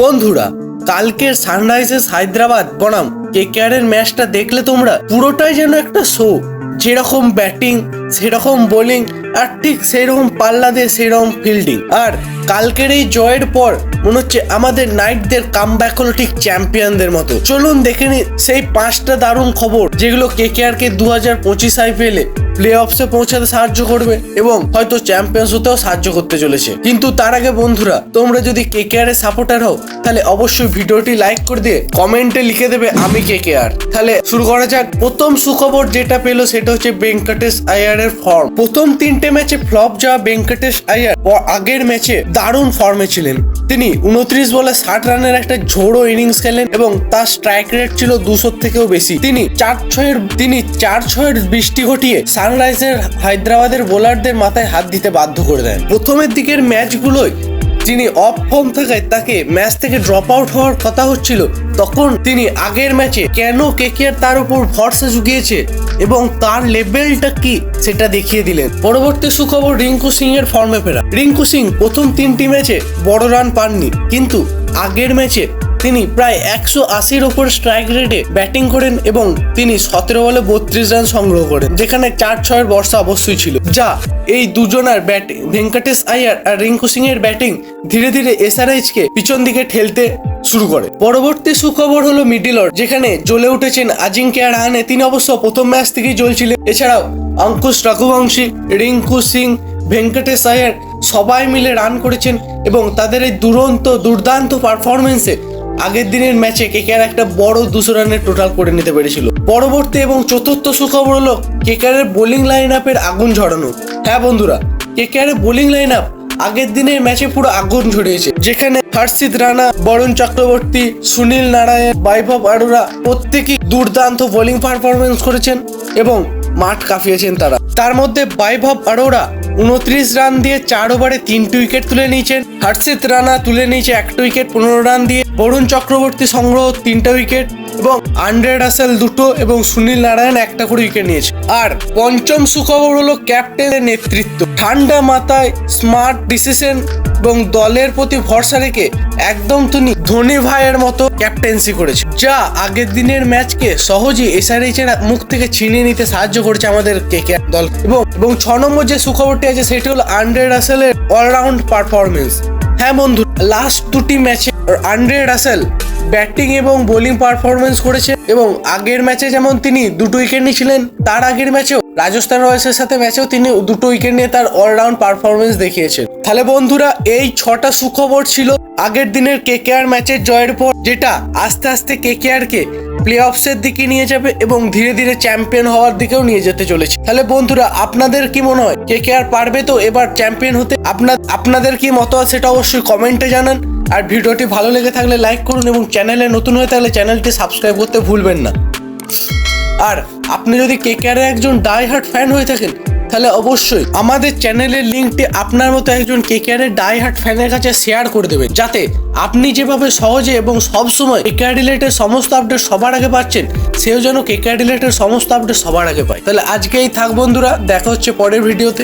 বন্ধুরা, কালকের সানরাইজার্স হায়দ্রাবাদ বনাম কেকেআর এর ম্যাচটা দেখলে তোমরা পুরোটাই যেন একটা শো। যেরকম ব্যাটিং সেরকম বোলিং, আর ঠিক সেরকম পাল্লা দিয়ে সেরকম ফিল্ডিং। আর কালকের এই জয়ের পর মনে হচ্ছে আমাদের নাইটদের কামব্যাক হলো ঠিক চ্যাম্পিয়নদের মতো। চলুন দেখে নি সেই 5টা দারুণ খবর যেগুলো কেকেআর কে 2025 আইপিএলে প্লে অফসে পৌঁছাতে সাহায্য করবে এবং হয়তো চ্যাম্পিয়ন্স হতেও সাহায্য করতে চলেছে। কিন্তু তার আগে বন্ধুরা, তোমরা যদি কেকেআর এর সাপোর্টার হও তাহলে অবশ্যই ভিডিওটি লাইক করে দিয়ে কমেন্টে লিখে দেবে আমি কেকেআর। তাহলে শুরু করা যাক। প্রথম সুখবর যেটা পেলো সেটা হচ্ছে ভেঙ্কটেশ আয়ার এর ফর্ম। প্রথম 3টে ম্যাচে ফ্লপ যাওয়া ভেঙ্কটেশ আয়ার আগের ম্যাচে দারুণ ফর্মে ছিলেন। তিনি 29 বলে 60 রানের একটা ঝোড়ো ইনিংস খেলেন এবং তার স্ট্রাইক রেট ছিল 200 থেকেও বেশি। তিনি 4-6-এর বৃষ্টি ঘটিয়ে সানরাইজার হায়দ্রাবাদের বোলারদের মাথায় হাত দিতে বাধ্য করে দেন। প্রথমের দিকের ম্যাচগুলোয় তিনি অফ ফর্ম থাকায় তাকে ম্যাচ থেকে ড্রপ আউট হওয়ার কথা হচ্ছিল। তখন তিনি আগের ম্যাচে কেন কেকেআর তার উপর ভরসা জুগিয়েছে এবং তার লেভেলটা কি সেটা দেখিয়ে দিলেন। পরবর্তী সুখবর রিঙ্কু সিং এর ফর্মে ফেরা। রিঙ্কু সিং প্রথম 3টি ম্যাচে বড় রান পাননি, কিন্তু আগের ম্যাচে তিনি প্রায় 180-র উপর স্ট্রাইক রেটে ব্যাটিং করেন এবং তিনি 17 বলে 32 রান সংগ্রহ করেন, যেখানে 4-6-এর বর্ষা অবশ্যই ছিল। যা এই দুজনের ব্যাটিং, ভেঙ্কটেশ আয়ার আর রিঙ্কু সিং এর ব্যাটিং ধীরে ধীরে এসআরএইচ কে পিছন দিকে ঠেলতে শুরু করে। পরবর্তী সুখবর হলো মিডল অর্ডার, যেখানে জ্বলে উঠেছেন আজিঙ্ক্য রাহানে। তিনি অবশ্য প্রথম ম্যাচ থেকেই জ্বলছিলেন। এছাড়াও অঙ্কুশ রঘুবংশী, রিঙ্কু সিং, ভেঙ্কটেশ আয়ার সবাই মিলে রান করেছেন এবং তাদের এই দুর্দান্ত পারফরমেন্সে আগের দিনের ম্যাচে কেকেআর একটা বড় 200 রানের টোটাল করে নিতে পেরেছিল। পরবর্তী এবং চতুর্থ সুখবর হলো কেকেআর এর বোলিং লাইন আপের আগুন ঝরানো। হ্যাঁ বন্ধুরা, কেকেআর এর বোলিং লাইন আপ আগের দিনের ম্যাচে পুরো আগুন ঝরিয়েছে, যেখানে হর্ষিত রানা, বরুণ চক্রবর্তী, সুনীল নারায়ণ, বৈভব অরোরা প্রত্যেকেই দুর্দান্ত বোলিং পারফরমেন্স করেছেন এবং মাঠ কাঁপিয়েছেন তারা। তার মধ্যে বৈভব অরোরা 29 রান দিয়ে 4 ওভারে 3টি উইকেট তুলে নিয়েছেন। হর্ষিত রানা তুলে নিয়েছে 1টা উইকেট 15 রান দিয়ে। বরুণ চক্রবর্তী সংগ্রহ 3টা উইকেট এবং আন্দ্রে রাসেল 2টো এবং সুনীল নারায়ণ 1টা করে উইকেট নিয়েছে। আর পঞ্চম সুখবর হলো ক্যাপ্টেনের নেতৃত্ব। ঠান্ডা মাথায় স্মার্ট ডিসিশন এবং দলের প্রতি ভরসা রেখে একদম তিনি ধোনি ভাইয়ের মতো ক্যাপ্টেন্সি করেছে, যা আগের দিনের ম্যাচকে সহজেই এসআরএইচ এর মুখ থেকে ছিনিয়ে নিতে সাহায্য করেছে আমাদের কেকেআর দল। এবং 6 নম্বর যে সুখবরটি আছে সেটি হলো আন্দ্রে রাসেলের অলরাউন্ড পারফরমেন্স। হ্যাঁ বন্ধু, লাস্ট 2টি ম্যাচে আন্দ্রে রাসেল ব্যাটিং এবং বোলিং পারফরমেন্স করেছে এবং আগের ম্যাচে যেমন তিনি 2টো উইকেট নিয়েছিলেন, তার আগের ম্যাচেও রাজস্থান রয়্যালসের সাথে ম্যাচেও তিনি 2টো উইকেট নিয়ে তার অলরাউন্ড পারফরমেন্স দেখিয়েছেন। তাহলে বন্ধুরা, এই 6টা সুখবর ছিল আগের দিনের কেকেআর ম্যাচের জয়ের পর, যেটা আস্তে আস্তে কেকেআর কে প্লে অফসের দিকে নিয়ে যাবে এবং ধীরে ধীরে চ্যাম্পিয়ন হওয়ার দিকেও নিয়ে যেতে চলেছে। তাহলে বন্ধুরা, আপনাদের কি মনে হয় কেকেআর পারবে তো এবার চ্যাম্পিয়ন হতে? আপনাদের কি মতামত সেটা অবশ্যই কমেন্টে জানান। আর ভিডিওটি ভালো লেগে থাকলে লাইক করুন এবং চ্যানেলে নতুন হয়ে থাকলে চ্যানেলটি সাবস্ক্রাইব করতে ভুলবেন না। আর আপনি যদি কেকেআর একজন ডাই হার্ট ফ্যান হয়ে থাকেন তাহলে অবশ্যই আমাদের চ্যানেলের লিঙ্কটি আপনার মতো একজন কেকেআর এর ডাই হার্ট ফ্যানের কাছে শেয়ার করে দেবেন, যাতে আপনি যেভাবে সহজে এবং সবসময় কেকেআর রিলেটেড সমস্ত আপডেট সবার আগে পাচ্ছেন, সেও যেন কেকেআর রিলেটেড সমস্ত আপডেট সবার আগে পায়। তাহলে আজকেই থাক বন্ধুরা, দেখা হচ্ছে পরের ভিডিওতে।